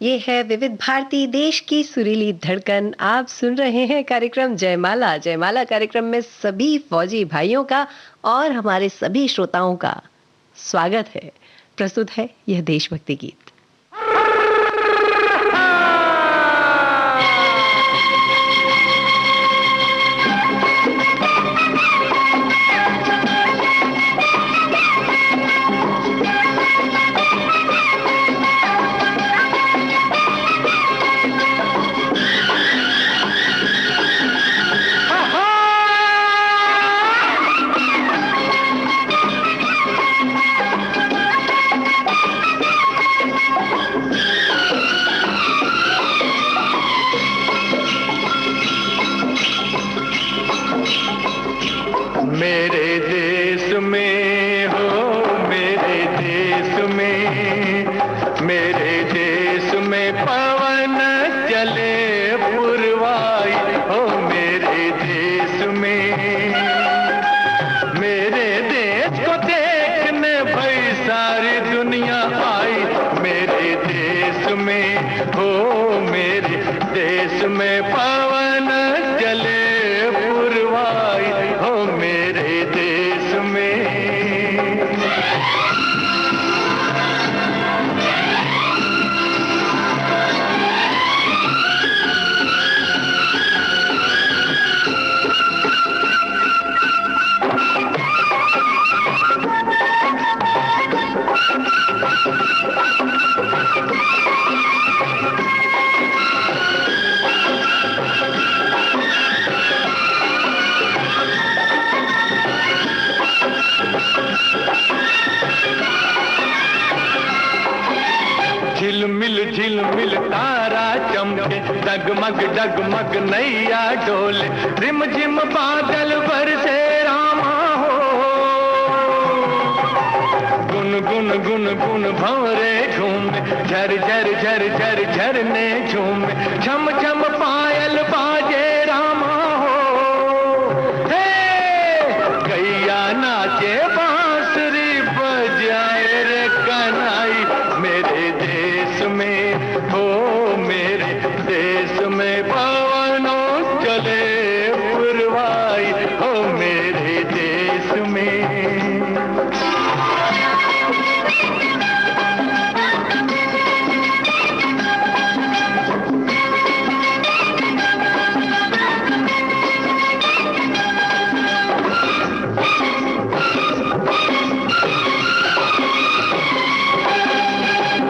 ये है विविध भारती देश की सुरीली धड़कन। आप सुन रहे हैं कार्यक्रम जयमाला। जयमाला कार्यक्रम में सभी फौजी भाइयों का और हमारे सभी श्रोताओं का स्वागत है। प्रस्तुत है यह देशभक्ति गीत। मेरे देश में हो, मेरे देश में, मेरे देश में पवन चले पुरवाई हो, मेरे देश में। मेरे देश को देखने भाई सारी दुनिया आई, मेरे देश में हो, मेरे देश में पवन चले पुरवाई हो, मेरे देश में। झिलमिल तारा चमके, डगमग डगमग नैया डोले, रिमझिम बादल बरसे रामा हो। गुन गुन गुन गुन भंवरे झूमे, झर झर झर झर झरने झूमे, छम छम पायल बाजे रामा हो। हे गैया नाचे बांसुरी बजाए रे कन्हई, मेरे देश में हो, मेरे देश में पवनों चले पुरवाई हो, मेरे देश में।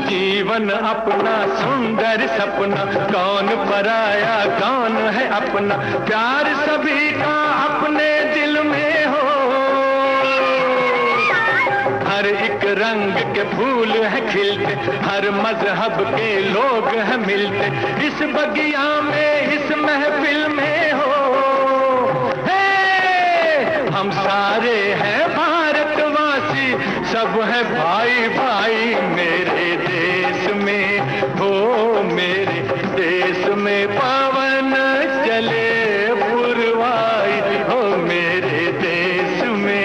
जीवन अपना सुंदर सपना, कौन पराया कौन है अपना, प्यार सभी का अपने दिल में हो। हर एक रंग के फूल है खिलते, हर मजहब के लोग हैं मिलते, इस बगिया में इस महफिल में हो। हे हम सारे हैं भारतवासी, सब है भाई भाई, मेरे देश में हो, मेरे देश में पवन चले पुरवाई हो, मेरे देश में।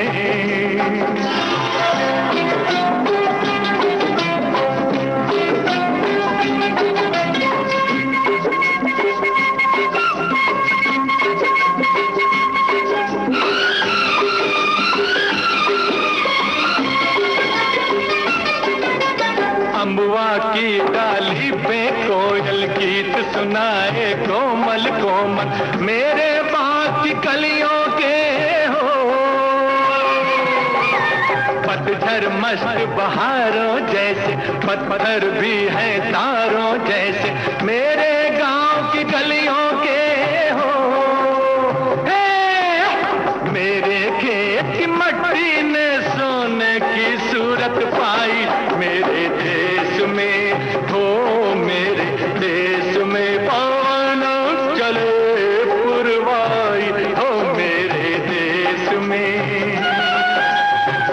अम्बुआ की डाली पे कोयल गीत सुनाए कोमल कोमल, मेरे बाग की कलियों के हो। पतझर मस्त बहारों जैसे, पत्थर भी है तारों जैसे, मेरे गांव की गलियों के हो। हे मेरे खेत की मट्टी ने सोने की सूरत पाई, मेरे देश में हो, मेरे देश में पवन चले पुरवाई हो, मेरे देश में।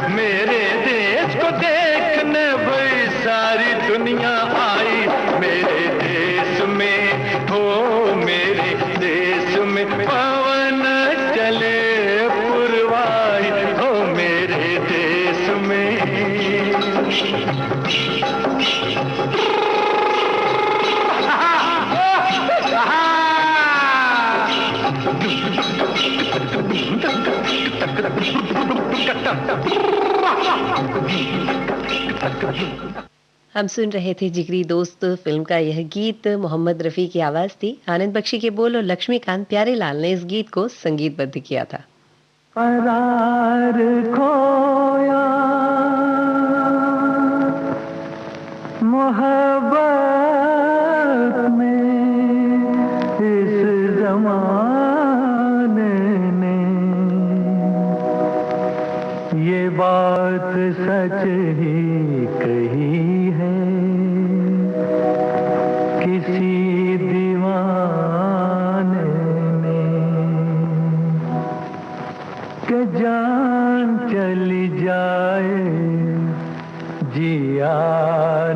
मेरे देश को देखने भाई सारी दुनिया आई, मेरे देश में हो, मेरे हम सुन रहे थे जिगरी दोस्त फिल्म का यह गीत। मोहम्मद रफ़ी की आवाज़ थी। आनंद बख्शी के बोल और लक्ष्मीकांत प्यारेलाल ने इस गीत को संगीतबद्ध किया था। करार खोया मोहब्बत में इस ज़माने ने, ये बात सच ही कही है किसी दीवाने ने, कि जान चली जाए जिया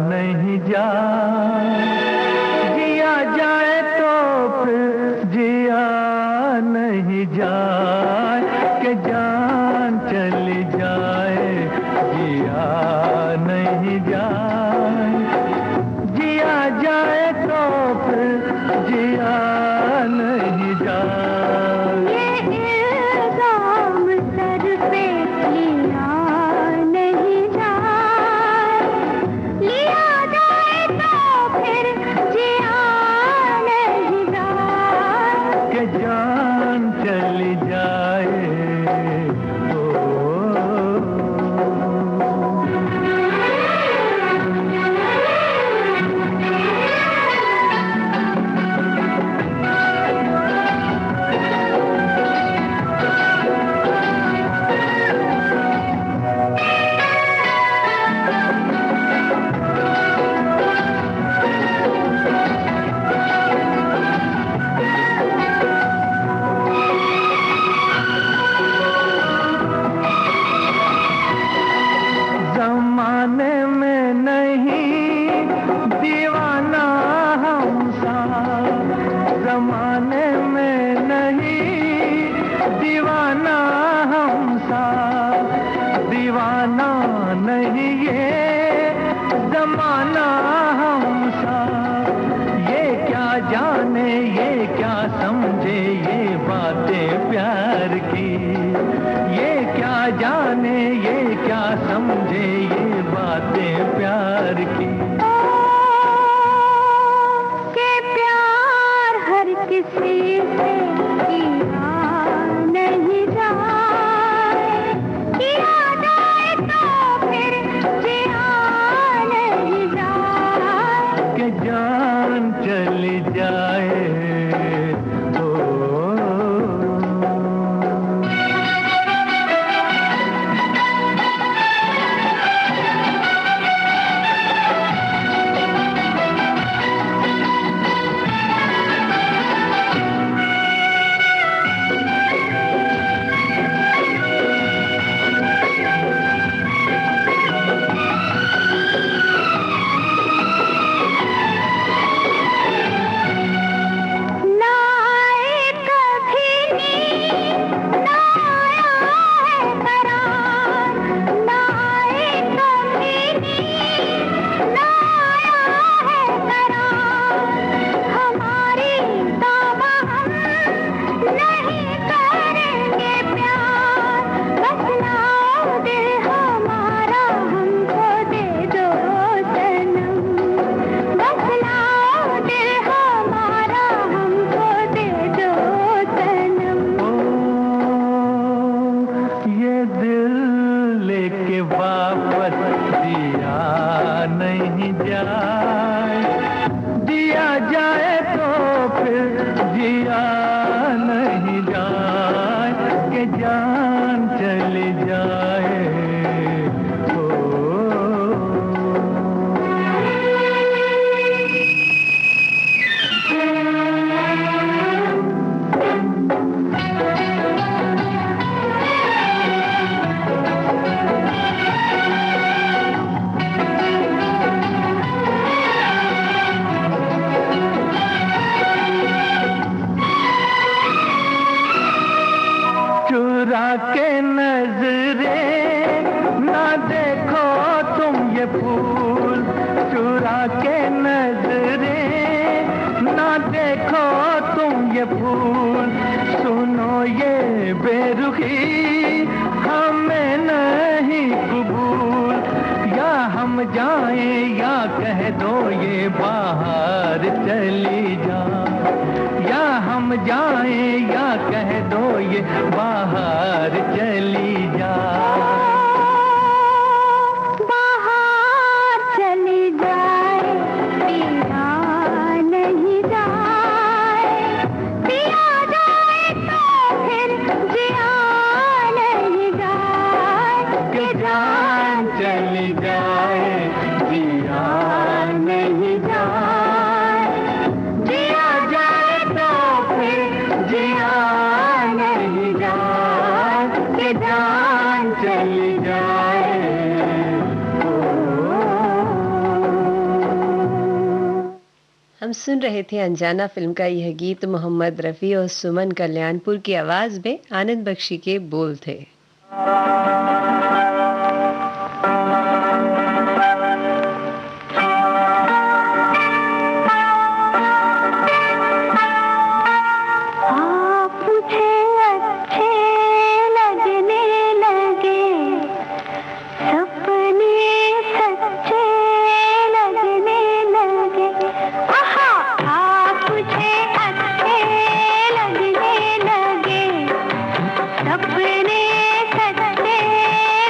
नहीं जाए, जिया जाए तो फिर जिया नहीं जाए, कि जान चली जाए जिया नहीं जाए, जिया जाए तो फिर जिया नहीं जाए। ये इल्ज़ाम सर पे लिया नहीं जाए, लिया जाए तो फिर जिया नहीं जाए, कि जान चली जाए तो ज़माने में नहीं दीवाना हम सा, ज़माने में नहीं दीवाना हम सा, दीवाना नहीं ये ज़माना हम सा, ये क्या जाने ये क्या समझे ये बातें प्यार की, ये क्या जाने ये क्या समझे ये बातें प्यार की। कि प्यार हर किसी से किया नहीं जाए, किया जाए तो फिर जिया नहीं जाए, कि जान चली जाए तो ना आए कभी नींद, ना आया है करार, ना आए कभी नींद, ना आया है करार, हमारी तौबा हम नहीं करेंगे प्यार, बस लाओ दिल हमारा हमको दे दो सनम, बस लाओ दिल हमारा हमको दे दो सनम। ओ, ये दिल लेके वापस दिया नहीं जाए, दिया जाए तो फिर जिया नहीं जाए, कि जान चली जाए तो चुरा के नजरे ना देखो तुम ये फूल, चुरा के नजरे ना देखो तुम ये फूल, सुन बेरुखी हमें नहीं कबूल, या हम जाएं या कह दो ये बाहर चली जा, या हम जाएं या कह दो ये बाहर चली जा। बाहर चली जाए पिया नहीं जाए, पिया जाए तो फिर जिया नहीं जाए, कि जान चली जाए जिया नहीं जाए, जिया जाए तो फिर जिया नहीं जाए, कि जान चली जाए। हम सुन रहे थे अनजाना फिल्म का यह गीत। मोहम्मद रफ़ी और सुमन कल्याणपुर की आवाज में आनंद बख्शी के बोल थे। आप मुझे अच्छे लगने लगे, सपने सच्चे लगने लगे। आहा, आप मुझे अच्छे लगने लगे, सपने सच्चे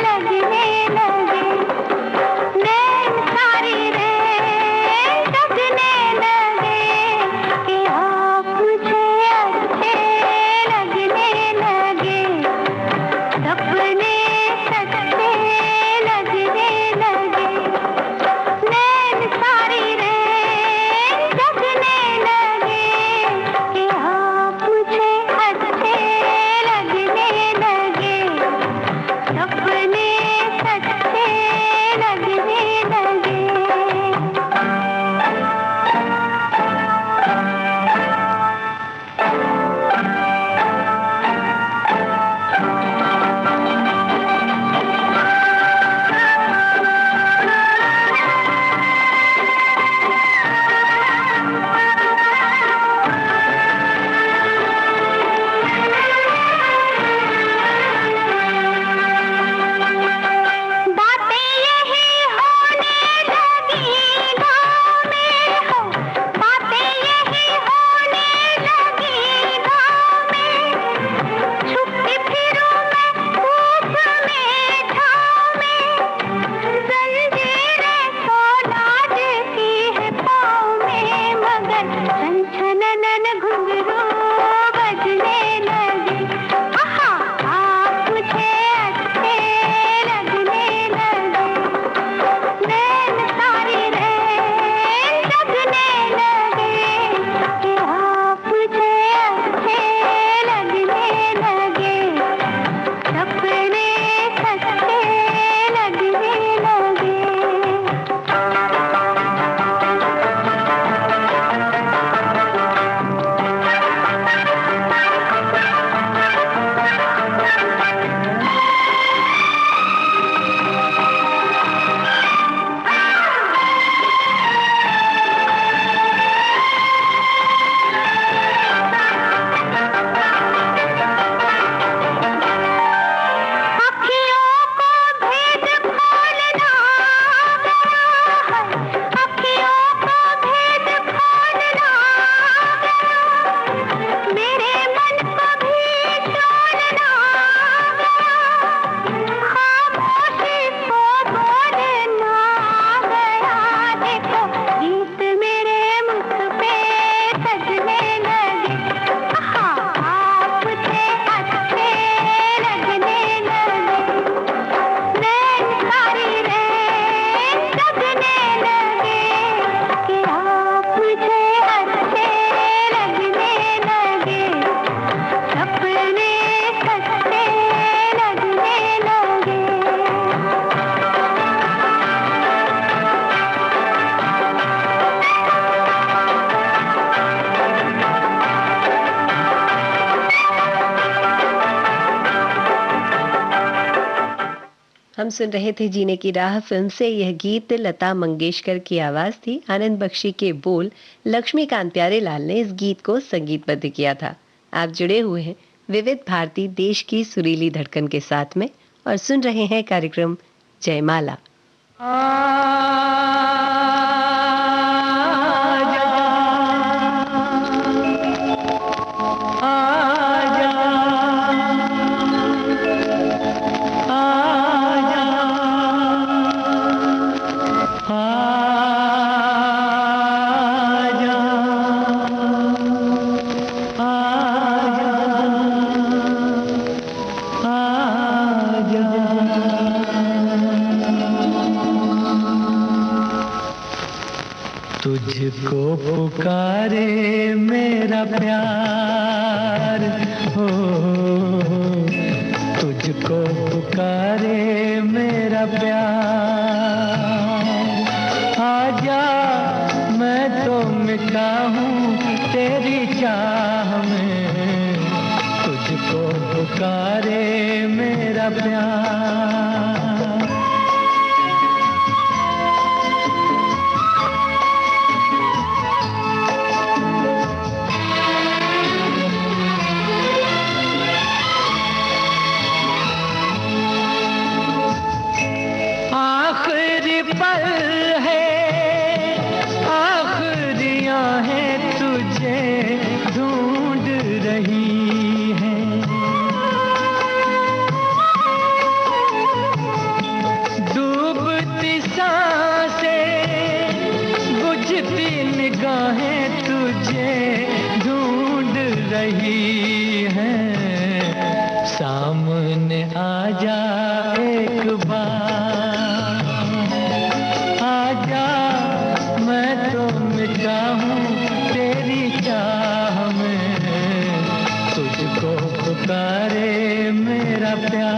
लगने लगे। नैन सारी रेत जगने लगे कि आप मुझे अच्छे लगने लगे, सपने सच्चे लगने लगे। नैन सारी रेत जगने लगे कि आप मुझे अच्छे लगने लगे, सपने सच्चे लगने लगे। बातें यही होने लगी गाँव में हो, बातें यही होने लगी गाँव में। छुपती फिरूं मैं धूप में छाँव में, जंजीरें फौलाद की है पाँव में, मगर छन छननन घुंघरू बजने लगे। आहा, आप मुझे अच्छे लगने लगे, नैन सारी रेत जगने लगे कि आप मुझे अच्छे लगने लगे, सपने सच्चे लगने लगे। अखियों को भेद खोलना गया है, अखियों को भेद खोलना गया, मेरे मन को भी छोड़ना गया, खामोशी को बोलना गया। देखो गीत मेरे मुख पे सजने लगे। आहा, आप मुझे अच्छे लगने लगे, नैन सारी रेत जगने लगे कि आप मुझे अच्छे लगने लगे, सपने सच्चे लगने लगे। हम सुन रहे थे जीने की राह फिल्म से यह गीत। लता मंगेशकर की आवाज थी, आनंद बख्शी के बोल। लक्ष्मीकांत प्यारेलाल ने इस गीत को संगीतबद्ध किया था। आप जुड़े हुए हैं विविध भारती देश की सुरीली धड़कन के साथ में और सुन रहे हैं कार्यक्रम जयमाला। तुझको पुकारे मेरा प्यार हो, तुझको पुकारे मेरा प्यार। आजा मैं तो मिटा हूँ तेरी चाह में, तुझको पुकारे मेरा प्यार। पल है आखिरियां हैं तुझे ढूंढ रही हैं, डूबती सांसें बुझती निगाहें तुझे ढूंढ रही हैं। सामने आ जा एक बार, तेरी चाह में तुझको पुकारे मेरा प्यार।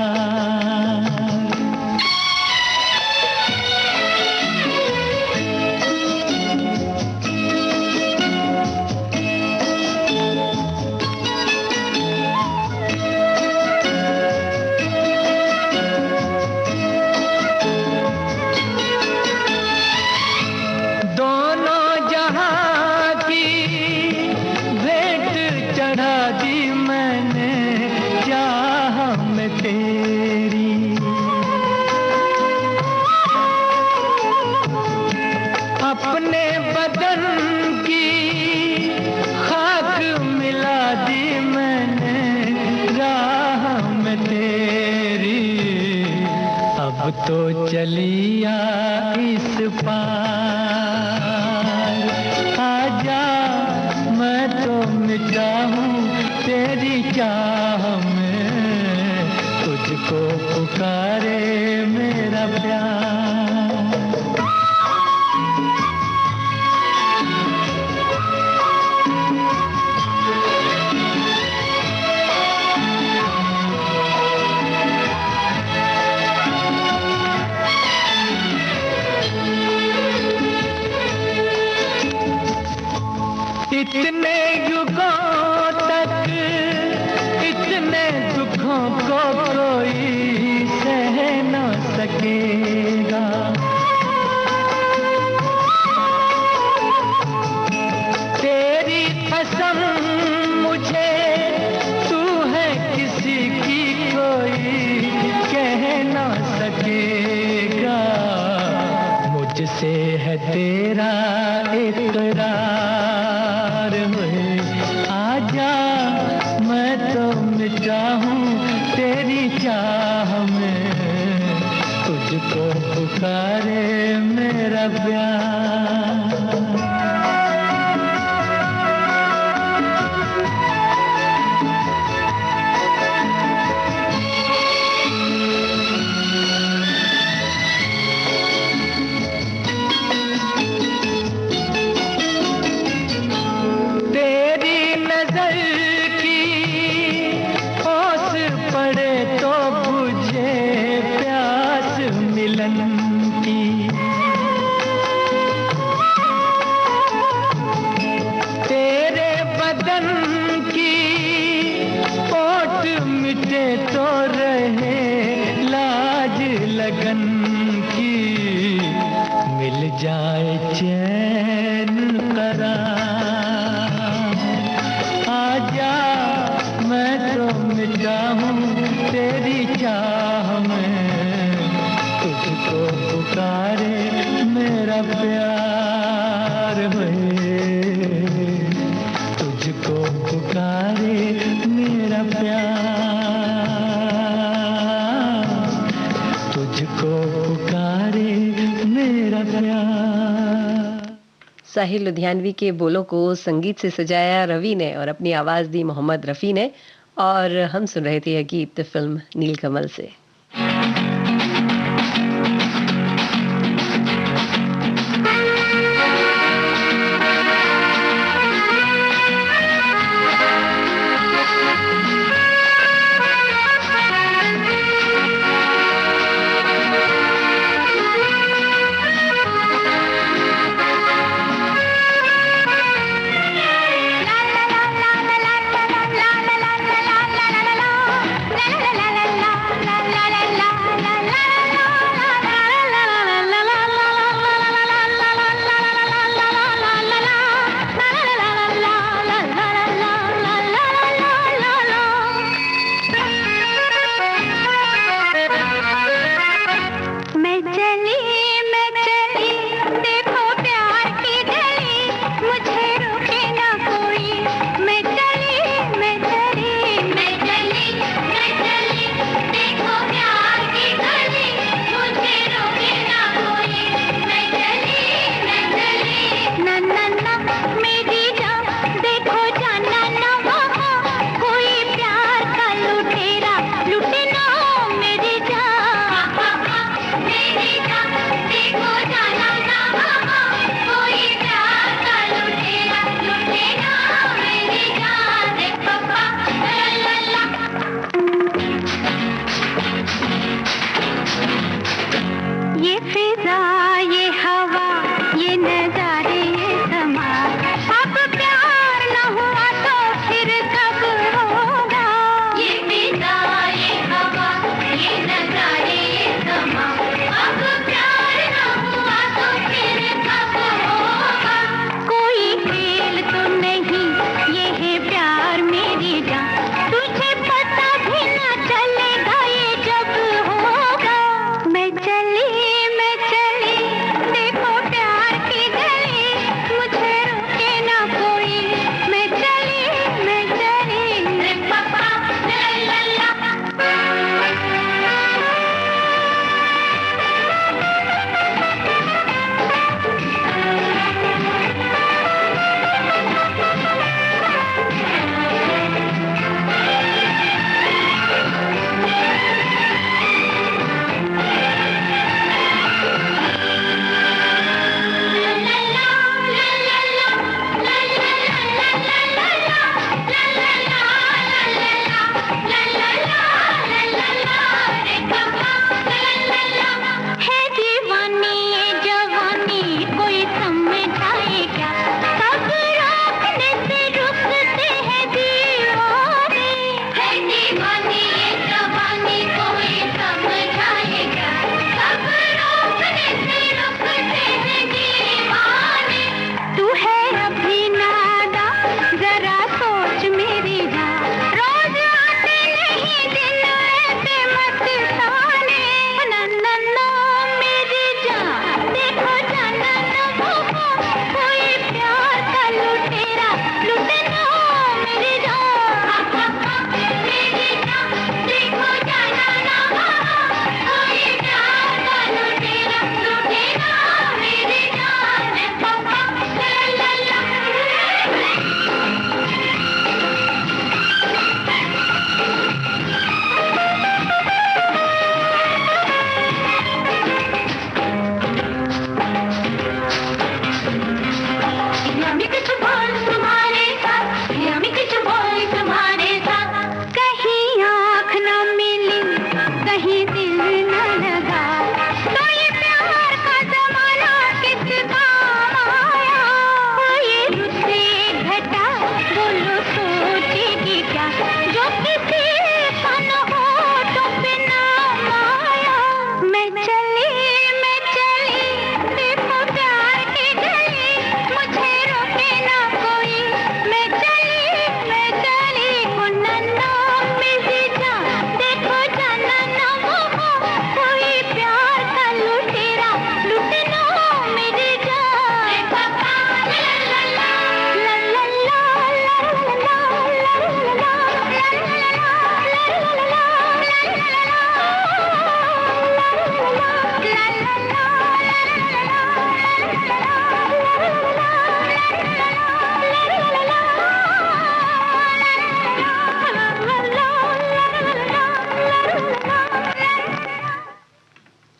अपने बदन की खाक मिला दी मैंने राह में तेरी, अब तो चलिया इस पार। आजा मैं तो मिटा हूँ तेरी चाह में, तुझको पुकारे मेरा प्यार। इतने युगों तक इतने दुखों को कोई सह न सकेगा, तेरी कसम मुझे तू है किसी की कोई कह न सकेगा। मुझसे है तेरा इकरार, आजा मैं तो मिटा हूँ तेरी चाह में, तुझको पुकारे मेरा प्यार। तो मिटा हूँ तेरी चाह में, तुझको पुकारे मेरा प्यार है, तुझको पुकारे मेरा प्यार, तुझको पुकारे मेरा प्यार। साहिल लुधियानवी के बोलों को संगीत से सजाया रवि ने और अपनी आवाज दी मोहम्मद रफी ने, और हम सुन रहे थे यह गीत फिल्म नीलकमल से।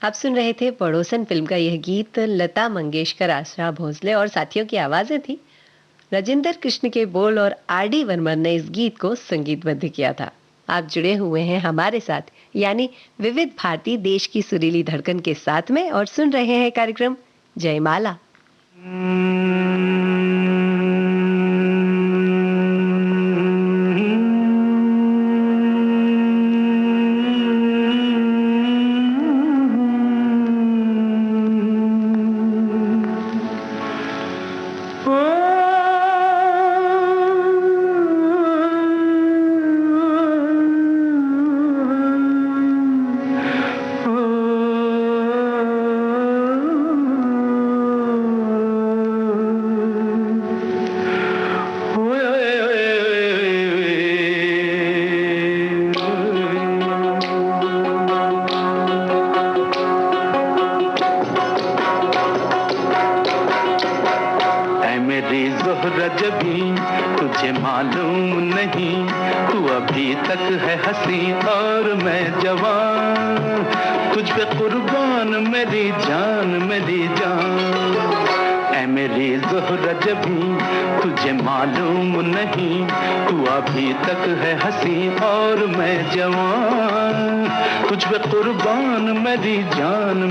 आप सुन रहे थे पड़ोसन फिल्म का यह गीत। लता मंगेशकर, आशा भोसले और साथियों की आवाजें थी। राजेंद्र कृष्ण के बोल और आर डी बर्मन ने इस गीत को संगीतबद्ध किया था। आप जुड़े हुए हैं हमारे साथ, यानी विविध भारती, देश की सुरीली धड़कन के साथ में, और सुन रहे हैं कार्यक्रम जयमाला। तुझे मालूम नहीं, तू अभी तक है हंसी और मैं जवान, तुझ पे कुर्बान मेरी जान। ऐ मेरी ज़ोहरा जबी, तुझे मालूम नहीं, तू अभी तक है हंसी और मैं जवान, तुझ पे कुर्बान मेरी जान।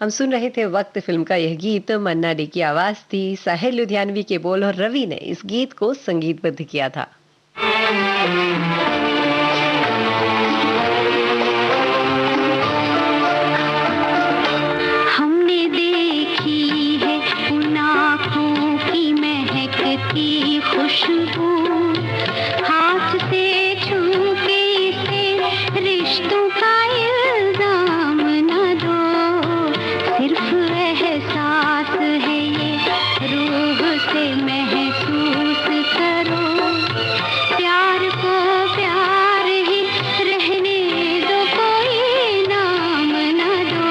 हम सुन रहे थे वक्त फिल्म का यह गीत। मन्ना डे की आवाज थी, साहिल लुधियानवी के बोल और रवि ने इस गीत को संगीतबद्ध किया था। हमने देखी है उन आँखों की महकती खुशबू, हाथ से छू के इसे रिश्तों का इल्जाम न दो, सिर्फ एहसास है ये रूह से महसूस करो, प्यार को प्यार ही रहने दो, कोई नाम न दो।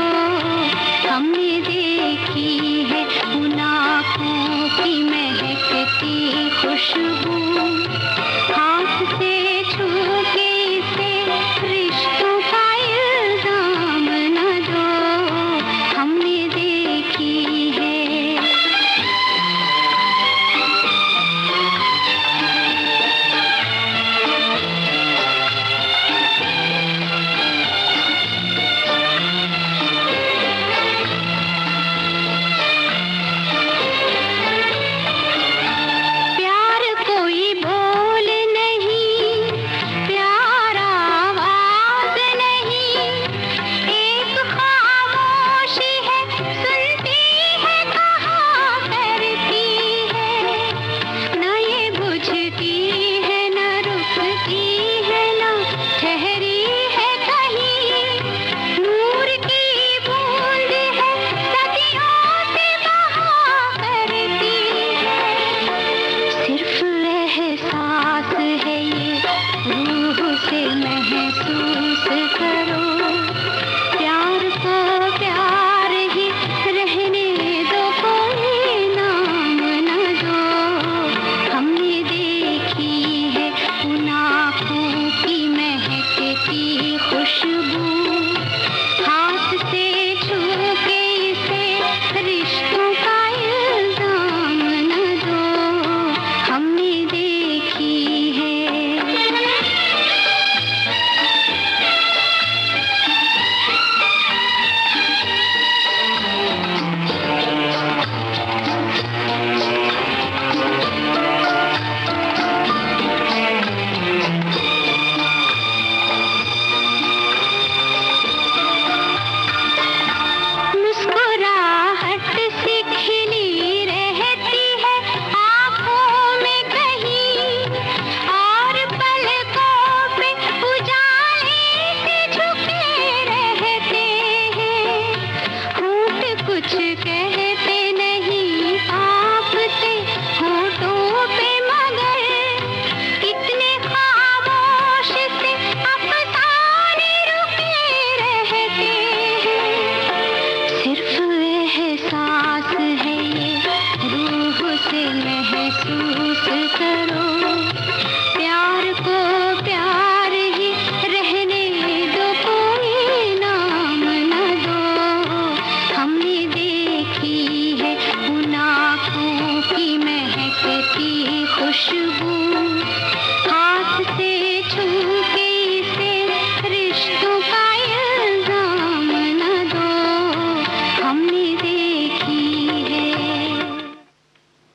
हमने देखी है उन आँखों की महकती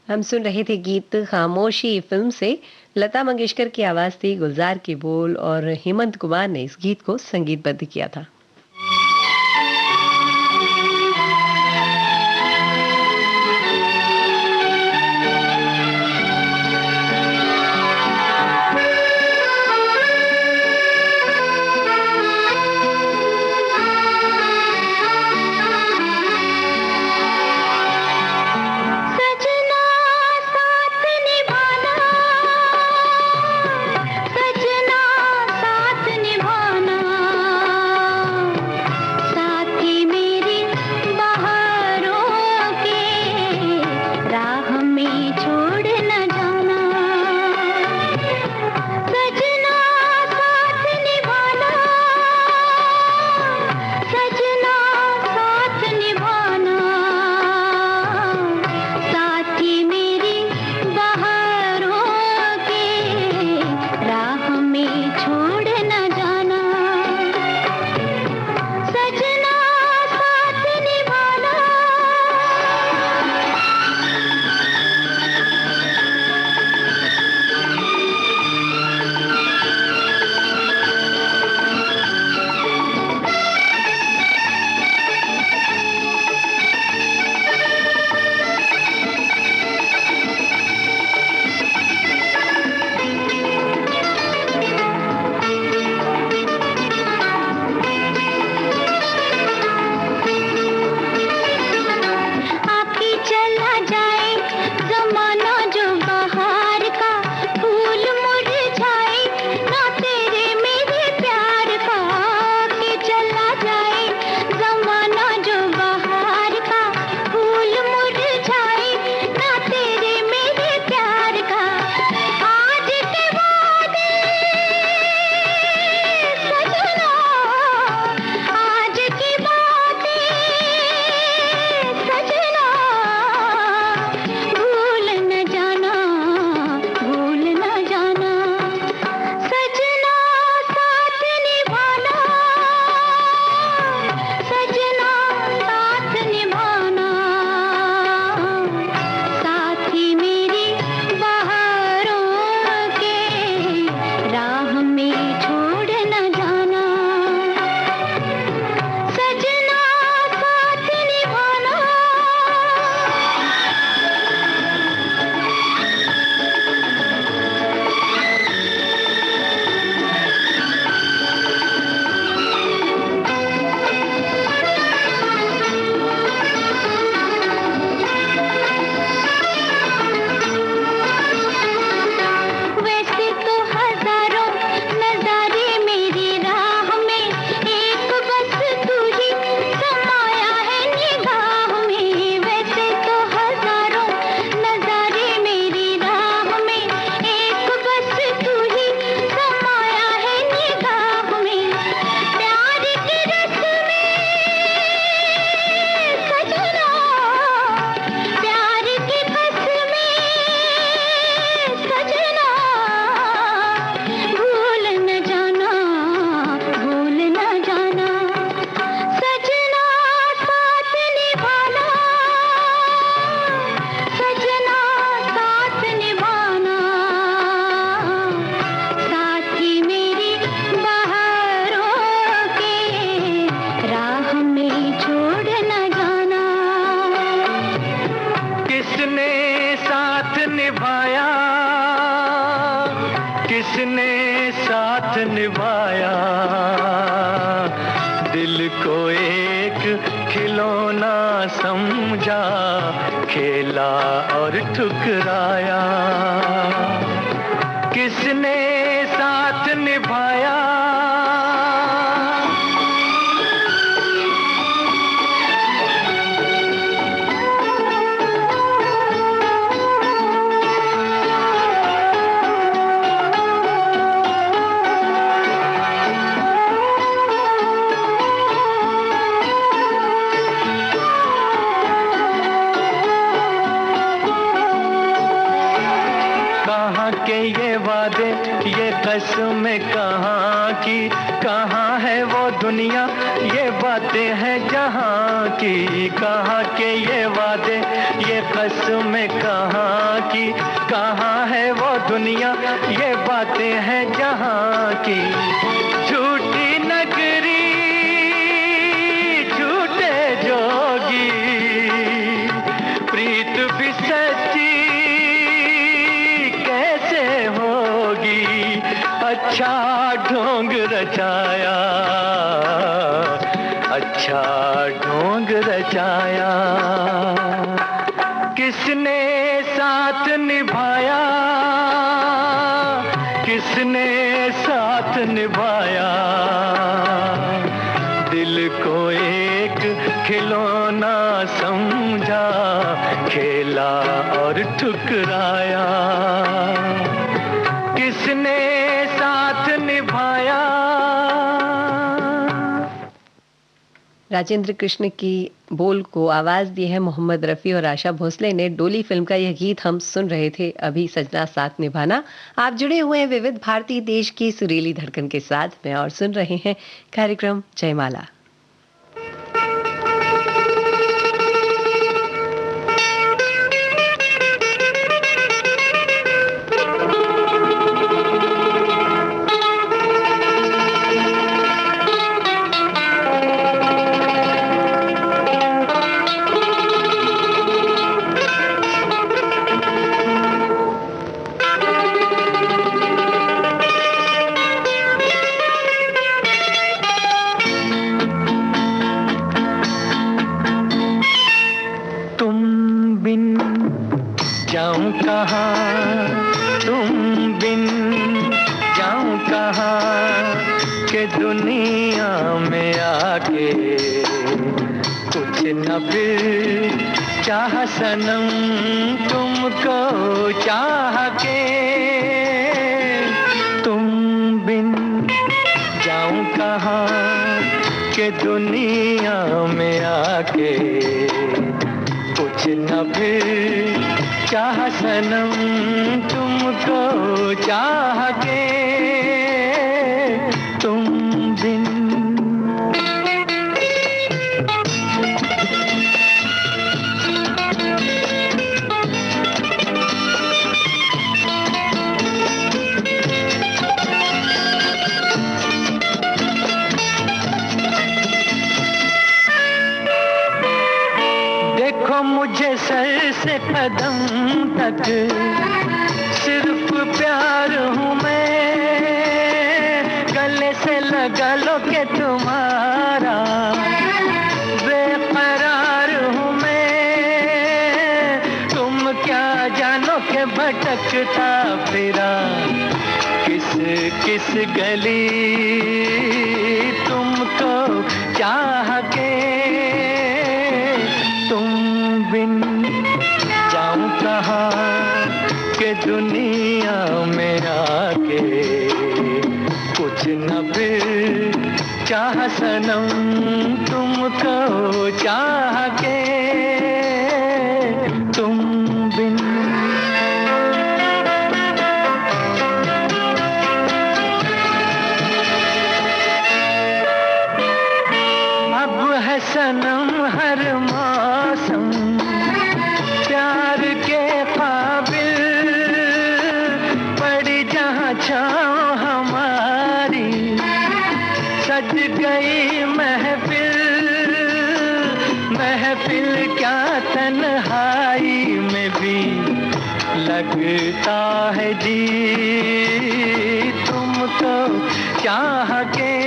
हम सुन रहे थे गीत खामोशी फिल्म से। लता मंगेशकर की आवाज थी, गुलजार के बोल और हेमंत कुमार ने इस गीत को संगीतबद्ध किया था। निभाया, दिल को एक खिलौना समझा, खेला और ठुकराया। किसने साथ निभाया, ये वादे ये कसमें कहाँ की, कहाँ है वो दुनिया, ये बातें हैं जहाँ की, कहाँ के ये वादे, ये कसमें कहाँ की, कहाँ है वो दुनिया, ये बातें हैं जहाँ की। झूठी नगरी, झूठे जोगी, प्रीत भी सच्ची कैसे होगी। अच्छा ढोंग रचाया, अच्छा ढोंग रचाया, किसने साथ निभाया, किसने साथ निभाया, दिल को एक खिलौना समझा, खेला और ठुकराया, किसने साथ निभाया। राजेंद्र कृष्ण की बोल को आवाज दी है मोहम्मद रफी और आशा भोसले ने। डोली फिल्म का यह गीत हम सुन रहे थे अभी, सजना साथ निभाना। आप जुड़े हुए हैं विविध भारती, देश की सुरीली धड़कन के साथ में, और सुन रहे हैं कार्यक्रम जयमाला। सनम तुमको चाह के, तुम बिन जाऊं कहाँ के दुनिया में आके, कुछ न फिर चाह सनम तुमको चाह के, तुम बिन। मुझे सर से कदम तक सिर्फ प्यार हूँ मैं, गले से लगा लो के तुम्हारा बेकरार हूँ मैं। तुम क्या जानो के भटकता फिरा किस किस गली, तुमको चाह के, बिन जाऊं कहाँ के दुनिया में आके, कुछ न फिर चाह सनम तुमको चाह के, तुम बिन। अब है सनम हर मौसम प्यार के काबिल, पड़ी जहाँ छाँव हमारी, सज गई महफिल, महफिल क्या तन्हाई में भी लगता है जी, तुमको चाह के,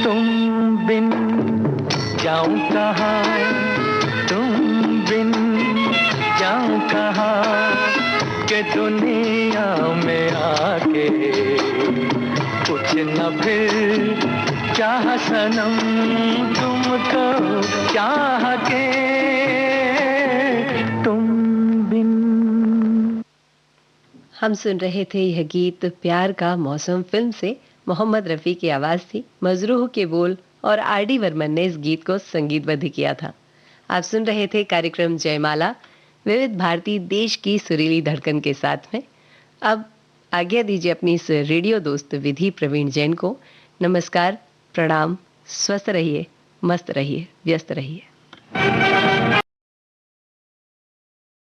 तुम बिन जाऊं कहाँ, तुम बिन जाऊं कहाँ के दुनिया में आके, कुछ न फिर चाह सनम तुमको चाह के, तुम बिन। हम सुन रहे थे यह गीत प्यार का मौसम फिल्म से। मोहम्मद रफ़ी की आवाज़ थी, मजरूह के बोल, और आर.डी. बर्मन ने इस गीत को संगीतबद्ध किया था। आप सुन रहे थे कार्यक्रम जयमाला, विविध भारती, देश की सुरीली धड़कन के साथ में। अब आज्ञा दीजिए अपनी इस रेडियो दोस्त विधि प्रवीण जैन को, नमस्कार, प्रणाम, स्वस्थ रहिए, मस्त रहिए, व्यस्त रहिए।